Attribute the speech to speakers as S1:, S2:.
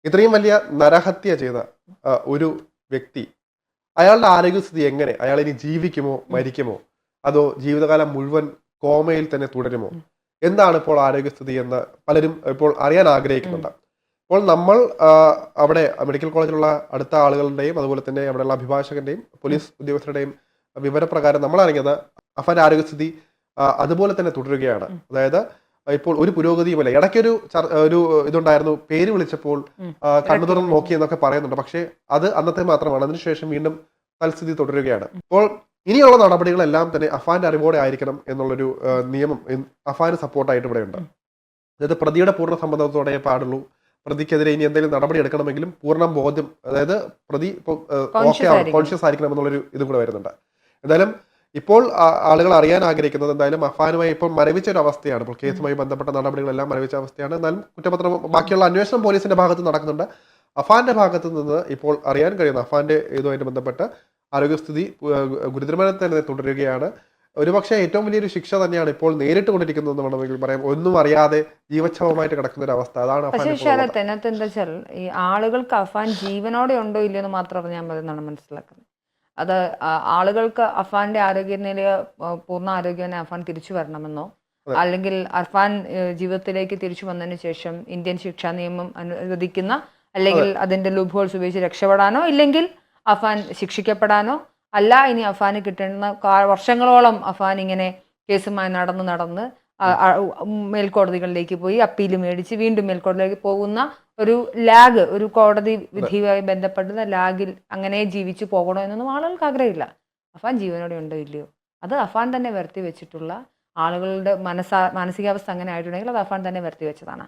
S1: ഇത്രയും വലിയ നരഹത്യ ചെയ്ത ഒരു വ്യക്തി അയാളുടെ ആരോഗ്യസ്ഥിതി എങ്ങനെ? അയാൾ ഇനി ജീവിക്കുമോ മരിക്കുമോ? അതോ ജീവിതകാലം മുഴുവൻ കോമയിൽ തന്നെ തുടരുമോ? എന്താണ് ഇപ്പോൾ ആരോഗ്യസ്ഥിതി എന്ന് പലരും ഇപ്പോൾ അറിയാൻ ആഗ്രഹിക്കുന്നുണ്ട്. അപ്പോൾ നമ്മൾ അവിടെ മെഡിക്കൽ കോളേജിലുള്ള അടുത്ത ആളുകളുടെയും അതുപോലെ തന്നെ അവിടെയുള്ള അഭിഭാഷകന്റെയും പോലീസ് ഉദ്യോഗസ്ഥരുടെയും വിവരപ്രകാരം നമ്മൾ അറിഞ്ഞത് അഫാന്റെ ആരോഗ്യസ്ഥിതി അതുപോലെ തന്നെ തുടരുകയാണ്. അതായത് ഇപ്പോൾ ഒരു പുരോഗതിയുമില്ല. ഇടയ്ക്കൊരു ഒരു ഇതുണ്ടായിരുന്നു, പേര് വിളിച്ചപ്പോൾ കണ്ണു തുറന്ന് നോക്കി എന്നൊക്കെ പറയുന്നുണ്ട്. പക്ഷേ അത് അന്നത്തെ മാത്രമാണ്. അതിനുശേഷം വീണ്ടും തൽസ്ഥിതി തുടരുകയാണ്. അപ്പോൾ ഇനിയുള്ള നടപടികളെല്ലാം തന്നെ അഫാന്റെ അറിവോടെ ആയിരിക്കണം എന്നുള്ളൊരു നിയമം അഫാന് സപ്പോർട്ടായിട്ട് ഇവിടെയുണ്ട്. അതായത് പ്രതിയുടെ പൂർണ്ണ സമ്മതത്തോടെ പാടുള്ളൂ. പ്രതിക്കെതിരെ ഇനി എന്തെങ്കിലും നടപടി എടുക്കണമെങ്കിലും പൂർണ്ണ ബോധ്യം, അതായത് പ്രതി കോൺഷ്യസ് ആയിരിക്കണം എന്നുള്ളൊരു ഇതും കൂടെ വരുന്നുണ്ട്. എന്തായാലും ഇപ്പോൾ ആളുകൾ അറിയാൻ ആഗ്രഹിക്കുന്നത് എന്തായാലും അഫാനുമായി ഇപ്പോൾ മരവിച്ച ഒരു അവസ്ഥയാണ്. ഇപ്പോൾ കേസുമായി ബന്ധപ്പെട്ട നടപടികളെല്ലാം മരവിച്ച അവസ്ഥയാണ്. എന്നാലും കുറ്റപത്രം ബാക്കിയുള്ള അന്വേഷണം പോലീസിന്റെ ഭാഗത്ത് നടക്കുന്നുണ്ട്. അഫാന്റെ ഭാഗത്ത് നിന്ന് ഇപ്പോൾ അറിയാൻ കഴിയുന്ന അഫാന്റെ ഇതുമായിട്ട് ബന്ധപ്പെട്ട് ആരോഗ്യസ്ഥിതി ഗുരുതരമായി തന്നെ തുടരുകയാണ്. ഒരുപക്ഷെ ഏറ്റവും വലിയൊരു ശിക്ഷ തന്നെയാണ് ഇപ്പോൾ നേരിട്ട് കൊണ്ടിരിക്കുന്നതെന്ന് വേണമെങ്കിൽ പറയാം. ഒന്നും അറിയാതെ ജീവച്ഛവമായിട്ട് കിടക്കുന്ന ഒരു അവസ്ഥ. അതാണ്
S2: എന്താ വെച്ചാൽ ഈ ആളുകൾക്ക് അഫാൻ ജീവനോടെ ഉണ്ടോ ഇല്ലയോ എന്ന് മാത്രം ഞാൻ മതിയെന്നാണ് മനസ്സിലാക്കുന്നത്. അത് ആളുകൾക്ക് അഫാന്റെ ആരോഗ്യനില പൂർണ്ണ ആരോഗ്യനെ അഫാൻ തിരിച്ചു വരണമെന്നോ അല്ലെങ്കിൽ അഫാൻ ജീവിതത്തിലേക്ക് തിരിച്ചു വന്നതിന് ശേഷം ഇന്ത്യൻ ശിക്ഷാ നിയമം അനുവദിക്കുന്ന അല്ലെങ്കിൽ അതിന്റെ ലൂപ്പ് ഹോൾസ് ഉപയോഗിച്ച് രക്ഷപ്പെടാനോ ഇല്ലെങ്കിൽ അഫാൻ ശിക്ഷിക്കപ്പെടാനോ അല്ല, ഇനി അഫാന് കിട്ടുന്ന വർഷങ്ങളോളം അഫാൻ ഇങ്ങനെ കേസുമായി നടന്ന് മേൽക്കോടതികളിലേക്ക് പോയി അപ്പീൽ മേടിച്ച് വീണ്ടും മേൽക്കോടതിയിലേക്ക് പോകുന്ന ഒരു ലാഗ്, ഒരു കോടതി വിധിയുമായി ബന്ധപ്പെടുന്ന ലാഗിൽ അങ്ങനെ ജീവിച്ചു പോകണോ എന്നൊന്നും ആളുകൾക്ക് ആഗ്രഹമില്ല. അഫാൻ ജീവനോടെ ഉണ്ടോ ഇല്ലയോ അത് അഫാൻ തന്നെ വരുത്തി വെച്ചിട്ടുള്ള ആളുകളുടെ മാനസികാവസ്ഥ അങ്ങനെ ആയിട്ടുണ്ടെങ്കിൽ അത് അഫാൻ തന്നെ വരുത്തി വെച്ചതാണ്.